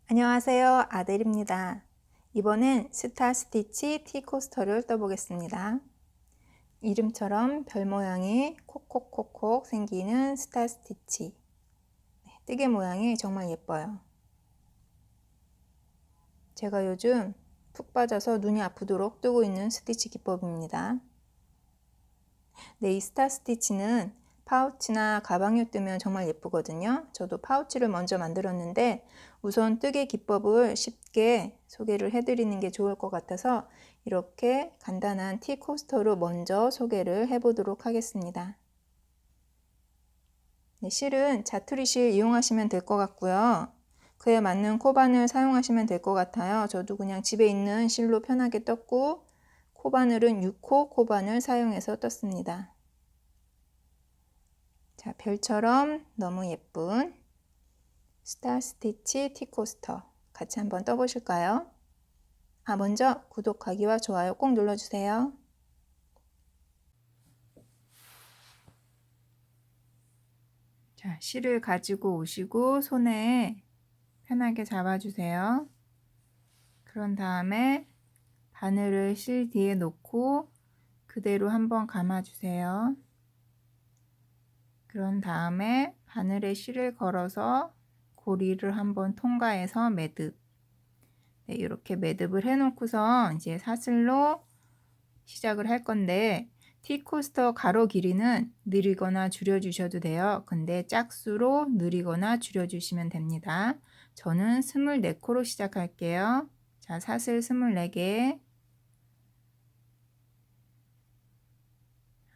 안녕하세요. 아델입니다. 이번엔 스타 스티치 T코스터를 떠보겠습니다. 이름처럼 별 모양이 콕콕콕콕 생기는 스타 스티치. 뜨개 모양이 정말 예뻐요. 제가 요즘 푹 빠져서 눈이 아프도록 뜨고 있는 스티치 기법입니다. 이 스타 스티치는 파우치나 가방에 뜨면 정말 예쁘거든요. 저도 파우치를 먼저 만들었는데 우선 뜨개 기법을 쉽게 소개를 해드리는 게 좋을 것 같아서 이렇게 간단한 티 코스터로 먼저 소개를 해보도록 하겠습니다. 실은 자투리 실 이용하시면 될 것 같고요. 그에 맞는 코바늘 사용하시면 될 것 같아요. 저도 그냥 집에 있는 실로 편하게 떴고 코바늘은 6호 코바늘 사용해서 떴습니다. 자, 별처럼 너무 예쁜 스타 스티치 티코스터 같이 한번 떠보실까요? 먼저 구독하기와 좋아요 꼭 눌러주세요. 자, 실을 가지고 오시고 손에 편하게 잡아주세요. 그런 다음에 바늘을 실 뒤에 놓고 그대로 한번 감아주세요. 그런 다음에 바늘에 실을 걸어서 고리를 한번 통과해서 매듭. 네, 이렇게 매듭을 해놓고서 이제 사슬로 시작을 할 건데 T코스터 가로 길이는 느리거나 줄여주셔도 돼요. 근데 짝수로 느리거나 줄여주시면 됩니다. 저는 24코로 시작할게요. 자, 사슬 24개.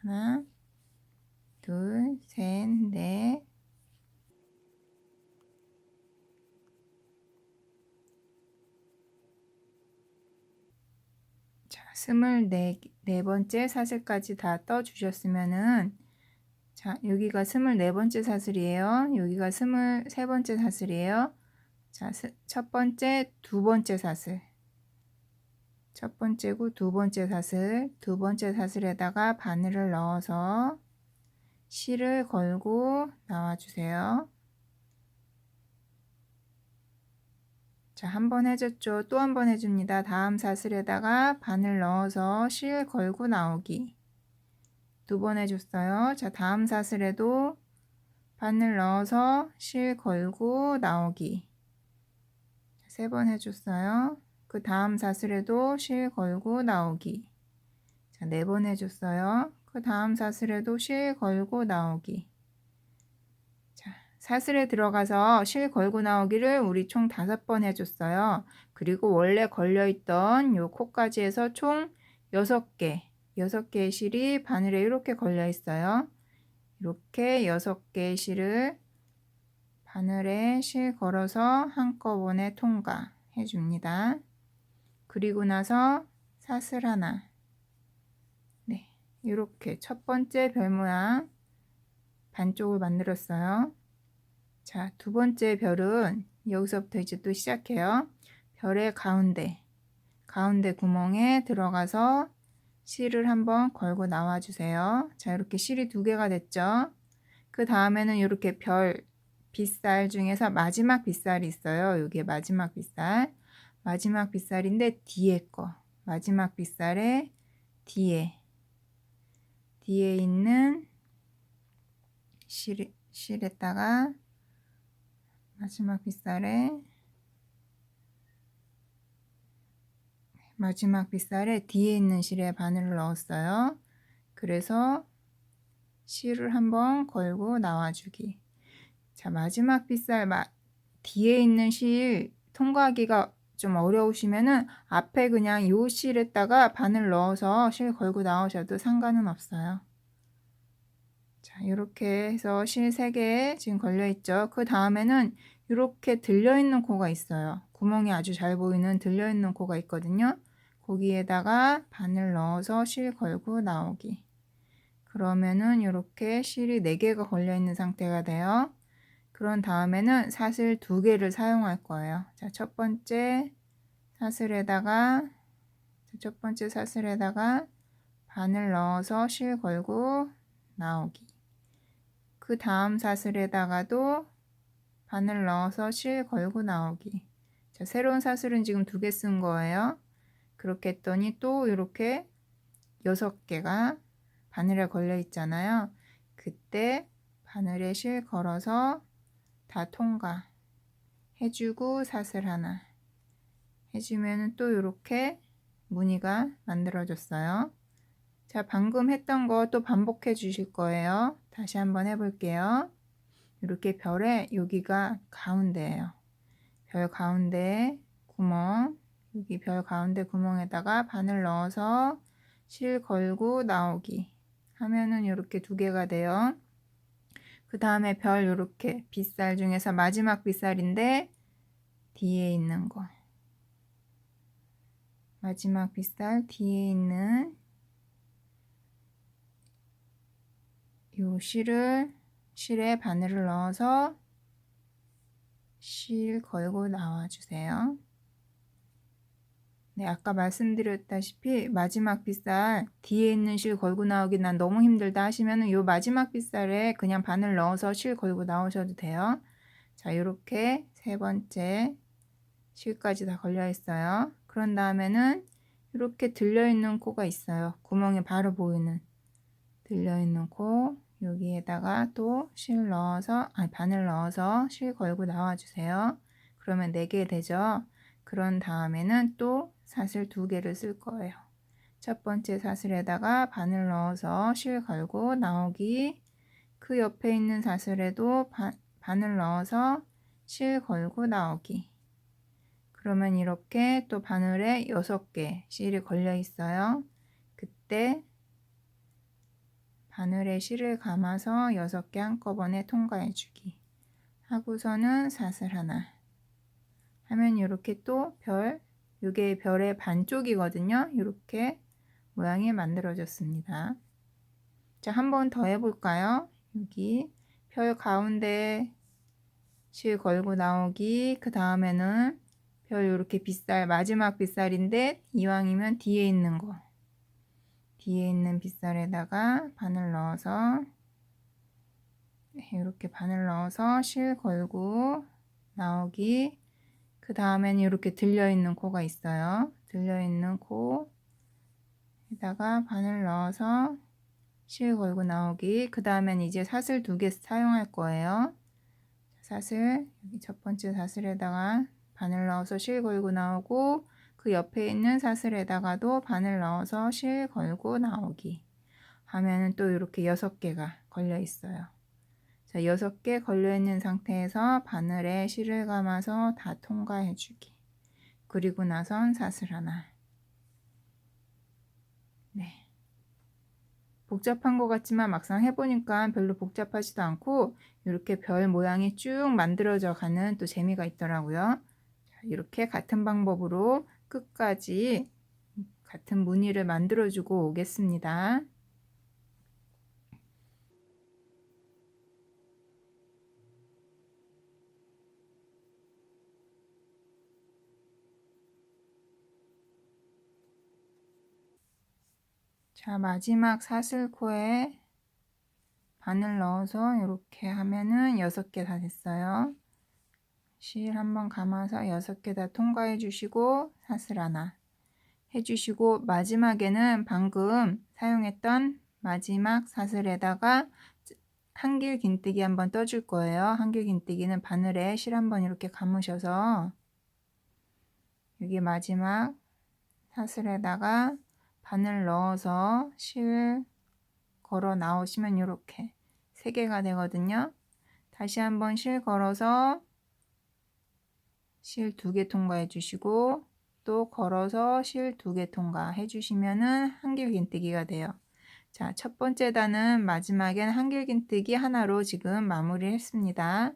하나, 둘, 셋, 넷. 자, 24번째 사슬까지 다 떠주셨으면은 자, 여기가 24번째 사슬이에요. 여기가 23번째 사슬이에요. 자, 첫 번째, 두 번째 사슬. 첫 번째고 두 번째 사슬. 두 번째 사슬에다가 바늘을 넣어서 실을 걸고 나와주세요. 자, 한 번 해줬죠. 또 한 번 해줍니다. 다음 사슬에다가 바늘 넣어서 실 걸고 나오기. 두 번 해줬어요. 자, 다음 사슬에도 바늘 넣어서 실 걸고 나오기. 세 번 해줬어요. 그 다음 사슬에도 실 걸고 나오기. 자, 4번 해줬어요. 그 다음 사슬에도 실 걸고 나오기. 자, 사슬에 들어가서 실 걸고 나오기를 우리 총 5번 해줬어요. 그리고 원래 걸려있던 요 코까지 해서 총 6개, 6개의 실이 바늘에 이렇게 걸려 있어요. 이렇게 6개의 실을 바늘에 실 걸어서 한꺼번에 통과해 줍니다. 그리고 나서 사슬 하나. 네, 이렇게 첫 번째 별 모양 반쪽을 만들었어요. 자, 두 번째 별은 여기서부터 이제 또 시작해요. 별의 가운데 구멍에 들어가서 실을 한번 걸고 나와 주세요. 자, 이렇게 실이 2개가 됐죠. 그 다음에는 이렇게 별 빗살 중에서 마지막 빗살이 있어요. 여기에 마지막 빗살. 마지막 빗살인데 뒤에 거. 마지막 빗살의 뒤에 있는 실에다가 마지막 빗살에 뒤에 있는 실에 바늘을 넣었어요. 그래서 실을 한번 걸고 나와주기. 자, 마지막 빗살 뒤에 있는 실 통과하기가 좀 어려우시면은 앞에 그냥 요 실에다가 바늘 넣어서 실 걸고 나오셔도 상관은 없어요. 자, 이렇게 해서 실 3개 지금 걸려 있죠. 그 다음에는 이렇게 들려 있는 코가 있어요. 구멍이 아주 잘 보이는 들려 있는 코가 있거든요. 거기에다가 바늘 넣어서 실 걸고 나오기. 그러면은 이렇게 실이 4개가 걸려 있는 상태가 돼요. 그런 다음에는 사슬 2개를 사용할 거예요. 자, 첫 번째 사슬에다가 바늘 넣어서 실 걸고 나오기. 그 다음 사슬에다가도 바늘 넣어서 실 걸고 나오기. 자, 새로운 사슬은 지금 2개 쓴 거예요. 그렇게 했더니 또 이렇게 6개가 바늘에 걸려 있잖아요. 그때 바늘에 실 걸어서 다 통과 해주고 사슬 하나 해주면 또 이렇게 무늬가 만들어졌어요. 자, 방금 했던 거 또 반복해 주실 거예요. 다시 한번 해볼게요. 이렇게 별의 여기가 가운데예요. 별 가운데 구멍, 여기 별 가운데 구멍에다가 바늘 넣어서 실 걸고 나오기 하면은 이렇게 2개가 돼요. 그 다음에 별 이렇게 빗살 중에서 마지막 빗살인데 뒤에 있는 거, 마지막 빗살 뒤에 있는 요 실에 바늘을 넣어서 실 걸고 나와주세요. 네, 아까 말씀드렸다시피 마지막 빗살 뒤에 있는 실 걸고 나오기 난 너무 힘들다 하시면은 요 마지막 빗살에 그냥 바늘 넣어서 실 걸고 나오셔도 돼요. 자, 요렇게 3번째 실까지 다 걸려 있어요. 그런 다음에는 이렇게 들려있는 코가 있어요. 구멍이 바로 보이는 들려있는 코, 여기에다가 또 바늘 넣어서 실 걸고 나와주세요. 그러면 4개 되죠. 그런 다음에는 또 사슬 2개를 쓸 거예요. 첫 번째 사슬에다가 바늘 넣어서 실 걸고 나오기, 그 옆에 있는 사슬에도 바늘 넣어서 실 걸고 나오기. 그러면 이렇게 또 바늘에 6개 실이 걸려 있어요. 그때 바늘에 실을 감아서 6개 한꺼번에 통과해 주기 하고서는 사슬 하나 하면 이렇게 또 이게 별의 반쪽이거든요. 이렇게 모양이 만들어졌습니다. 자, 한 번 더 해볼까요? 여기 별 가운데 실 걸고 나오기, 그 다음에는 별 이렇게 마지막 빗살인데 이왕이면 뒤에 있는 빗살에다가 바늘 넣어서 이렇게 바늘 넣어서 실 걸고 나오기, 그 다음에는 이렇게 들려있는 코가 있어요. 들려있는 코에다가 바늘 넣어서 실 걸고 나오기, 그 다음엔 이제 사슬 2개 사용할 거예요. 사슬, 여기 첫 번째 사슬에다가 바늘 넣어서 실 걸고 나오고, 그 옆에 있는 사슬에다가도 바늘 넣어서 실 걸고 나오기 하면은 또 이렇게 6개가 걸려 있어요. 자, 6개 걸려 있는 상태에서 바늘에 실을 감아서 다 통과해 주기. 그리고 나선 사슬 하나. 네. 복잡한 것 같지만 막상 해보니까 별로 복잡하지도 않고 이렇게 별 모양이 쭉 만들어져 가는 또 재미가 있더라고요. 자, 이렇게 같은 방법으로 끝까지 같은 무늬를 만들어주고 오겠습니다. 자, 마지막 사슬코에 바늘 넣어서 이렇게 하면은 6개 다 됐어요. 실 한번 감아서 6개 다 통과해 주시고 사슬 하나 해주시고, 마지막에는 방금 사용했던 마지막 사슬에다가 한길 긴뜨기 한번 떠줄 거예요. 한길 긴뜨기는 바늘에 실 한번 이렇게 감으셔서 여기 마지막 사슬에다가 바늘 넣어서 실 걸어 나오시면 이렇게 3개가 되거든요. 다시 한번 실 걸어서 실 2개 통과해 주시고, 또 걸어서 실 2개 통과해 주시면은 한길 긴뜨기가 돼요. 자, 첫 번째 단은 마지막엔 한길 긴뜨기 하나로 지금 마무리를 했습니다.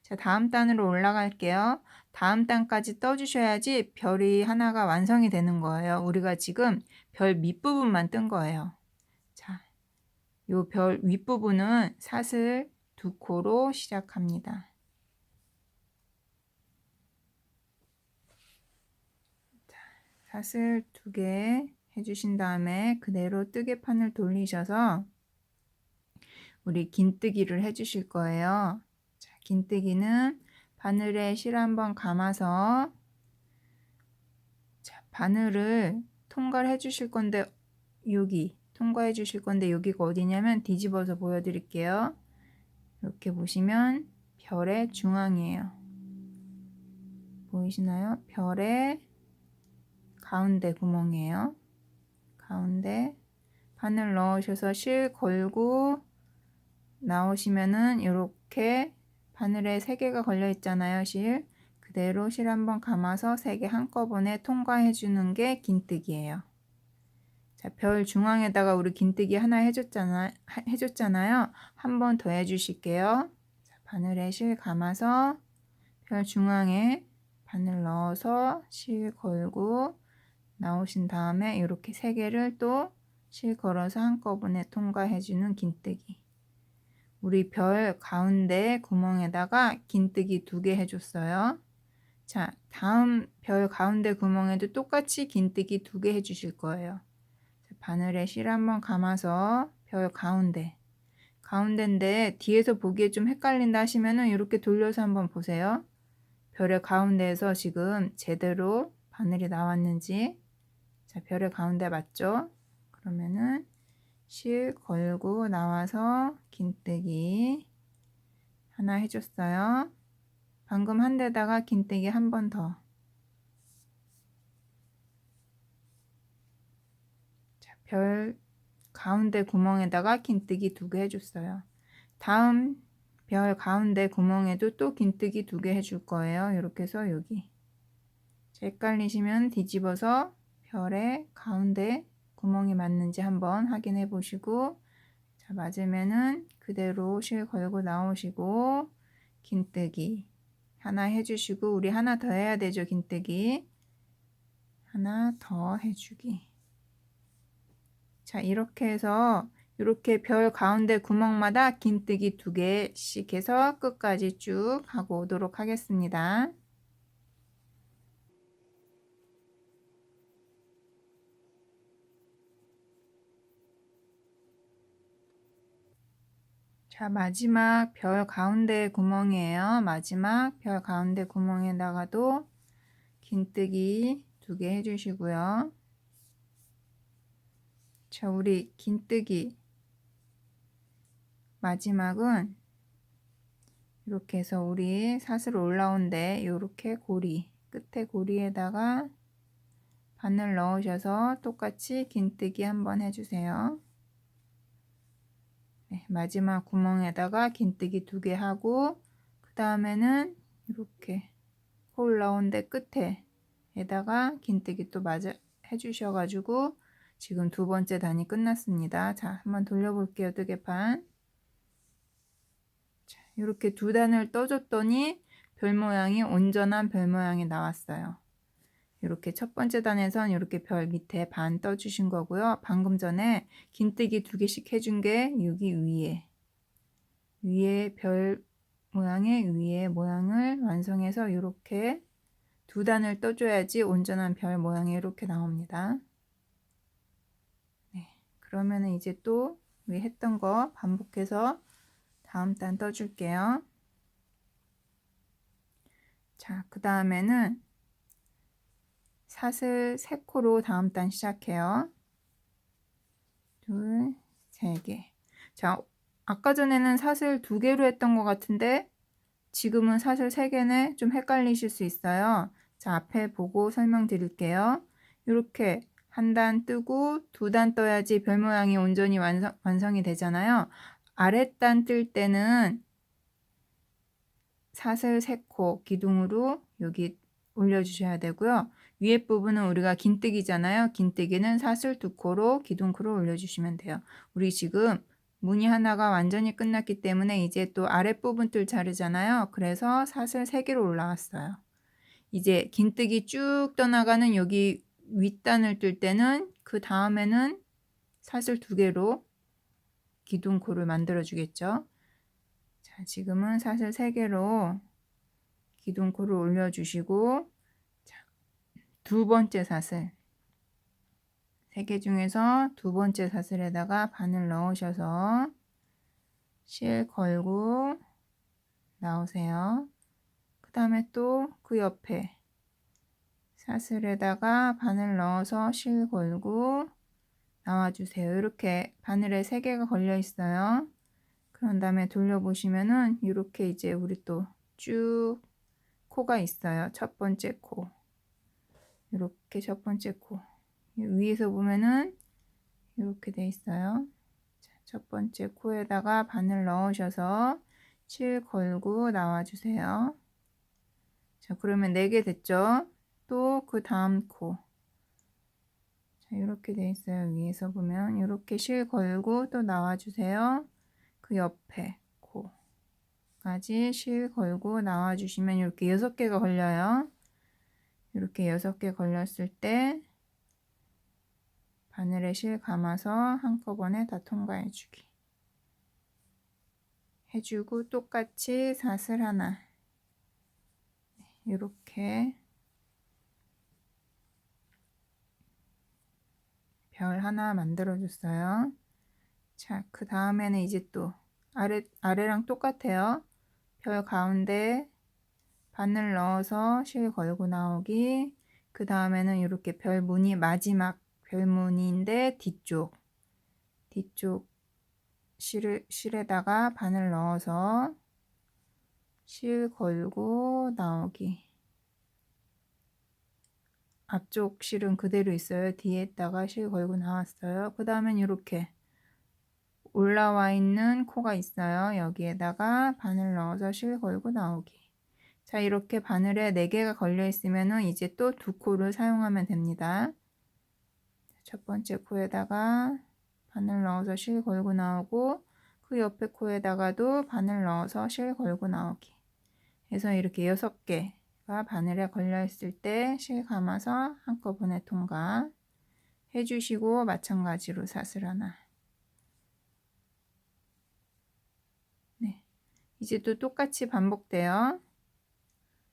자, 다음 단으로 올라갈게요. 다음 단까지 떠주셔야지 별이 하나가 완성이 되는 거예요. 우리가 지금 별 밑부분만 뜬 거예요. 자, 요 별 윗부분은 사슬 2코로 시작합니다. 사슬 2개 해주신 다음에 그대로 뜨개판을 돌리셔서 우리 긴뜨기를 해주실 거예요. 자, 긴뜨기는 바늘에 실 한번 감아서 바늘을 통과를 해 주실 건데 여기 통과해 주실 건데 여기가 어디냐면 뒤집어서 보여드릴게요. 이렇게 보시면 별의 중앙이에요. 보이시나요? 별의 가운데 구멍이에요. 가운데 바늘 넣으셔서 실 걸고 나오시면은 이렇게 바늘에 3개가 걸려 있잖아요. 실 그대로 실 한번 감아서 3개 한꺼번에 통과해 주는 게 긴뜨기예요. 자, 별 중앙에다가 우리 긴뜨기 하나 해줬잖아요. 한 번 더 해주실게요. 자, 바늘에 실 감아서 별 중앙에 바늘 넣어서 실 걸고 나오신 다음에 이렇게 3개를 또 실 걸어서 한꺼번에 통과해주는 긴뜨기. 우리 별 가운데 구멍에다가 긴뜨기 2개 해줬어요. 자, 다음 별 가운데 구멍에도 똑같이 긴뜨기 2개 해주실 거예요. 바늘에 실 한번 감아서 별 가운데인데 뒤에서 보기에 좀 헷갈린다 하시면은 이렇게 돌려서 한번 보세요. 별의 가운데에서 지금 제대로 바늘이 나왔는지. 자, 별의 가운데 맞죠? 그러면은 실 걸고 나와서 긴뜨기 하나 해줬어요. 방금 한 데다가 긴뜨기 한 번 더. 자, 별 가운데 구멍에다가 긴뜨기 2개 해줬어요. 다음 별 가운데 구멍에도 또 긴뜨기 2개 해줄 거예요. 이렇게 해서 여기 헷갈리시면 뒤집어서 별의 가운데 구멍이 맞는지 한번 확인해 보시고, 자, 맞으면은 그대로 실 걸고 나오시고 긴뜨기 하나 해주시고, 우리 하나 더 해야 되죠. 긴뜨기 하나 더 해주기. 자, 이렇게 해서 이렇게 별 가운데 구멍마다 긴뜨기 2개씩 해서 끝까지 쭉 하고 오도록 하겠습니다. 자, 마지막 별 가운데 구멍이에요. 마지막 별 가운데 구멍에다가도 긴뜨기 2개 해주시고요. 자, 우리 긴뜨기 마지막은 이렇게 해서 우리 사슬 올라온데 이렇게 고리 끝에 고리에다가 바늘 넣으셔서 똑같이 긴뜨기 한번 해주세요. 네, 마지막 구멍에다가 긴뜨기 2개 하고 그 다음에는 이렇게 코 올라온 데 끝에다가 긴뜨기 또 맞아 해주셔가지고 지금 2번째 단이 끝났습니다. 자, 한번 돌려볼게요. 뜨개판. 자, 이렇게 2단을 떠줬더니 별 모양이 온전한 별 모양이 나왔어요. 이렇게 첫 번째 단에선 이렇게 별 밑에 반 떠주신 거고요. 방금 전에 긴뜨기 2개씩 해준 게 여기 위에 별 모양의 위에 모양을 완성해서 이렇게 2단을 떠줘야지 온전한 별 모양이 이렇게 나옵니다. 네, 그러면은 이제 또 우리 했던 거 반복해서 다음 단 떠줄게요. 자, 그 다음에는 사슬 3코로 다음 단 시작해요. 2, 3개. 자, 아까 전에는 사슬 2개로 했던 것 같은데 지금은 사슬 3개네. 좀 헷갈리실 수 있어요. 자, 앞에 보고 설명드릴게요. 이렇게 한 단 뜨고 2단 떠야지 별 모양이 온전히 완성이 되잖아요. 아랫단 뜰 때는 사슬 3코 기둥으로 여기 올려주셔야 되고요. 위에 부분은 우리가 긴뜨기잖아요. 긴뜨기는 사슬 2코로 기둥코로 올려주시면 돼요. 우리 지금 무늬 하나가 완전히 끝났기 때문에 이제 또 아랫부분 뜰 차례잖아요. 그래서 사슬 3개로 올라왔어요. 이제 긴뜨기 쭉 떠나가는 여기 윗단을 뜰 때는 그 다음에는 사슬 2개로 기둥코를 만들어 주겠죠. 자, 지금은 사슬 3개로 기둥코를 올려주시고, 자, 2번째 사슬 3개 중에서 2번째 사슬에다가 바늘 넣으셔서 실 걸고 나오세요. 그 다음에 또 그 옆에 사슬에다가 바늘 넣어서 실 걸고 나와주세요. 이렇게 바늘에 3개가 걸려 있어요. 그런 다음에 돌려보시면은 이렇게 이제 우리 또 쭉 코가 있어요. 첫 번째 코. 이렇게 첫 번째 코. 위에서 보면은 이렇게 돼 있어요. 자, 첫 번째 코에다가 바늘 넣으셔서 실 걸고 나와주세요. 자, 그러면 4개 됐죠? 또 그 다음 코. 자, 이렇게 돼 있어요. 위에서 보면 이렇게 실 걸고 또 나와주세요. 그 옆에 코까지 실 걸고 나와주시면 이렇게 6개가 걸려요. 이렇게 6개 걸렸을 때 바늘에 실 감아서 한꺼번에 다 통과해주기 해주고 똑같이 사슬 하나 이렇게 별 하나 만들어 줬어요. 자, 그 다음에는 이제 또 아래랑 똑같아요. 별 가운데 바늘 넣어서 실 걸고 나오기. 그 다음에는 이렇게 별 무늬 마지막 별 무늬인데 뒤쪽 실에다가 바늘 넣어서 실 걸고 나오기. 앞쪽 실은 그대로 있어요. 뒤에다가 실 걸고 나왔어요. 그 다음엔 이렇게 올라와 있는 코가 있어요. 여기에다가 바늘 넣어서 실 걸고 나오기. 자, 이렇게 바늘에 4개가 걸려 있으면은 이제 또 2코를 사용하면 됩니다. 첫 번째 코에다가 바늘 넣어서 실 걸고 나오고 그 옆에 코에다가도 바늘 넣어서 실 걸고 나오기. 해서 이렇게 6개가 바늘에 걸려 있을 때 실 감아서 한꺼번에 통과 해주시고 마찬가지로 사슬 하나. 네, 이제 또 똑같이 반복돼요.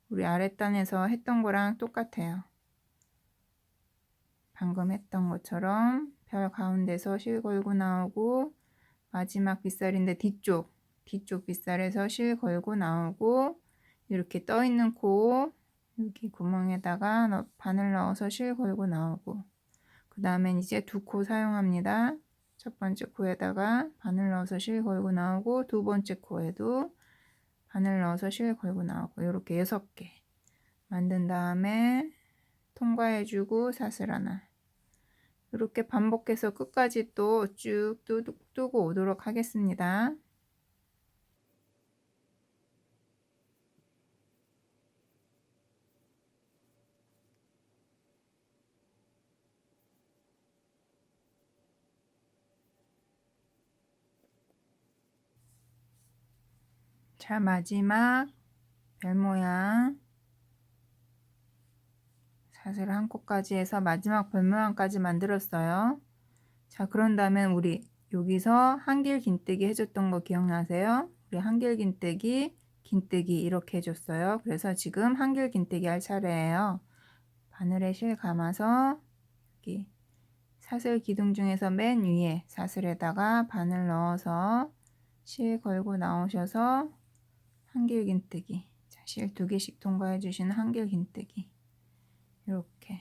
우리 아랫단에서 했던 거랑 똑같아요. 방금 했던 것처럼 별 가운데서 실 걸고 나오고 마지막 빗살인데 뒤쪽 빗살에서 실 걸고 나오고 이렇게 떠 있는 코 여기 구멍에다가 바늘 넣어서 실 걸고 나오고 그 다음엔 이제 2코 사용합니다. 첫 번째 코에다가 바늘 넣어서 실 걸고 나오고 두 번째 코에도 바늘 넣어서 실 걸고 나오고 이렇게 6개 만든 다음에 통과해주고 사슬 하나 이렇게 반복해서 끝까지 또 쭉 뜨고 오도록 하겠습니다. 자, 마지막 별 모양 사슬 한 코까지 해서 마지막 별 모양까지 만들었어요. 자, 그런 다음에 우리 여기서 한길 긴뜨기 해줬던 거 기억나세요? 우리 한길 긴뜨기 이렇게 해줬어요. 그래서 지금 한길 긴뜨기 할 차례예요. 바늘에 실 감아서 여기 사슬 기둥 중에서 맨 위에 사슬에다가 바늘 넣어서 실 걸고 나오셔서 한길 긴뜨기. 자, 실 2개씩 통과해 주시는 한길 긴뜨기. 이렇게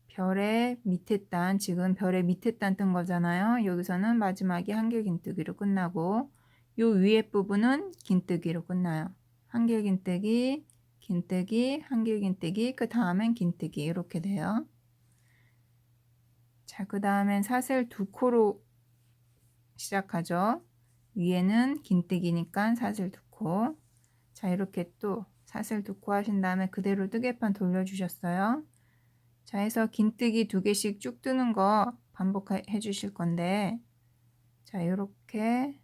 별의 밑에 단, 지금 별의 밑에 단 뜬 거잖아요. 여기서는 마지막이 한길 긴뜨기로 끝나고 요 위에 부분은 긴뜨기로 끝나요. 한길 긴뜨기, 한길 긴뜨기, 그 다음엔 긴뜨기 이렇게 돼요. 자, 그 다음엔 사슬 2코로 시작하죠. 위에는 긴뜨기니까 사슬 2코. 자, 이렇게 또 사슬 2코 하신 다음에 그대로 뜨개판 돌려주셨어요. 자, 해서 긴뜨기 2개씩 쭉 뜨는 거 반복해 주실 건데, 자, 이렇게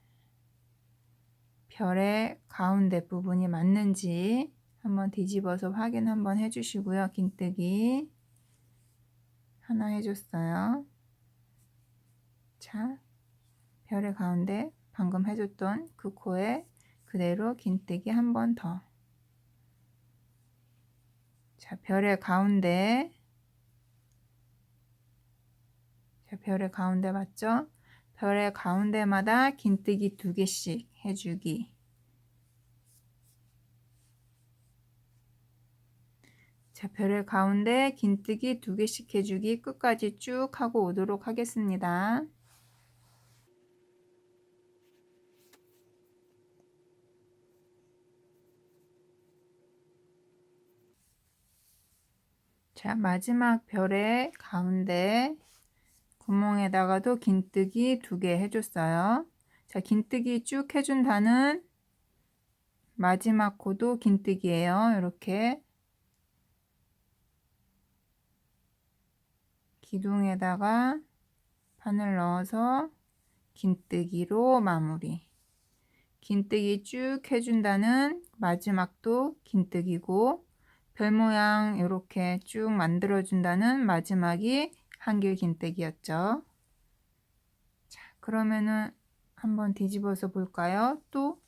별의 가운데 부분이 맞는지 한번 뒤집어서 확인 한번 해주시고요. 긴뜨기 하나 해줬어요. 자, 별의 가운데 방금 해줬던 그 코에 그대로 긴뜨기 한 번 더. 자, 별의 가운데 맞죠? 별의 가운데마다 긴뜨기 2개씩 해주기. 자, 별의 가운데 긴뜨기 2개씩 해주기 끝까지 쭉 하고 오도록 하겠습니다. 자, 마지막 별의 가운데 구멍에다가도 긴뜨기 2개 해줬어요. 자, 긴뜨기 쭉 해준 단은 마지막 코도 긴뜨기예요. 이렇게 기둥에다가 바늘 넣어서 긴뜨기로 마무리. 긴뜨기 쭉 해준다는 마지막도 긴뜨기고, 별 모양 이렇게 쭉 만들어준다는 마지막이 한길 긴뜨기였죠. 자, 그러면은 한번 뒤집어서 볼까요? 또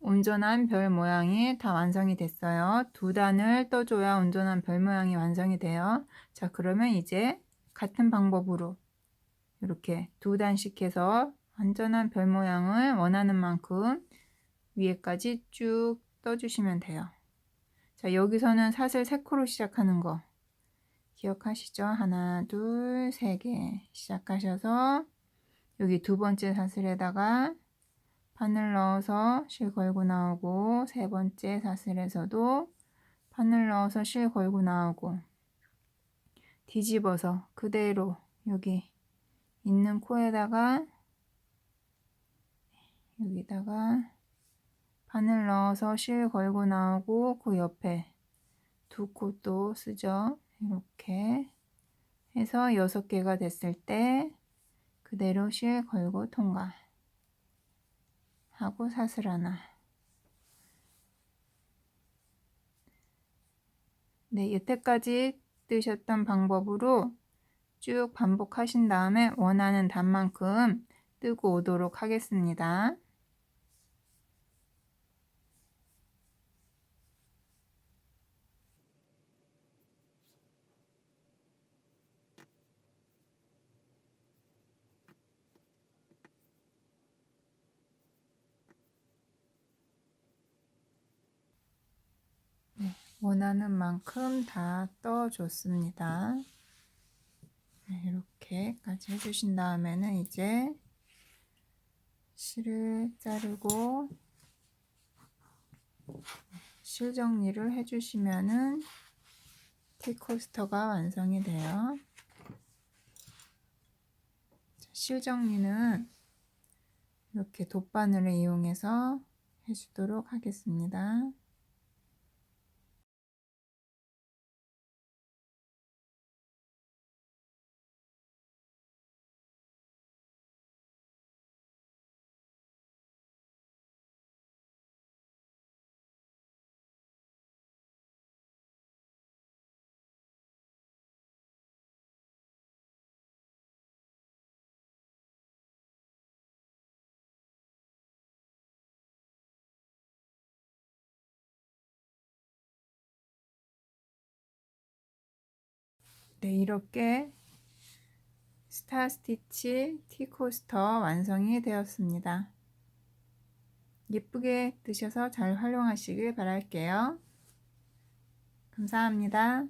온전한 별 모양이 다 완성이 됐어요. 2단을 떠줘야 온전한 별 모양이 완성이 돼요. 자, 그러면 이제 같은 방법으로 이렇게 2단씩 해서 완전한 별 모양을 원하는 만큼 위에까지 쭉 떠주시면 돼요. 자, 여기서는 사슬 3코로 시작하는 거 기억하시죠? 하나, 둘, 3개 시작하셔서 여기 2번째 사슬에다가 바늘 넣어서 실 걸고 나오고, 3번째 사슬에서도 바늘 넣어서 실 걸고 나오고, 뒤집어서 그대로 여기 있는 코에다가 여기다가 바늘 넣어서 실 걸고 나오고, 그 옆에 2코 또 쓰죠. 이렇게 해서 6개가 됐을 때 그대로 실 걸고 통과 하고 사슬 하나. 네, 여태까지 뜨셨던 방법으로 쭉 반복하신 다음에 원하는 단만큼 뜨고 오도록 하겠습니다. 네, 원하는 만큼 다 떠줬습니다. 네, 이렇게까지 해주신 다음에는 이제 실을 자르고 실 정리를 해주시면은 티코스터가 완성이 돼요. 실 정리는 이렇게 돗바늘을 이용해서 해주도록 하겠습니다. 네, 이렇게 스타 스티치 티코스터 완성이 되었습니다. 예쁘게 뜨셔서 잘 활용하시길 바랄게요. 감사합니다.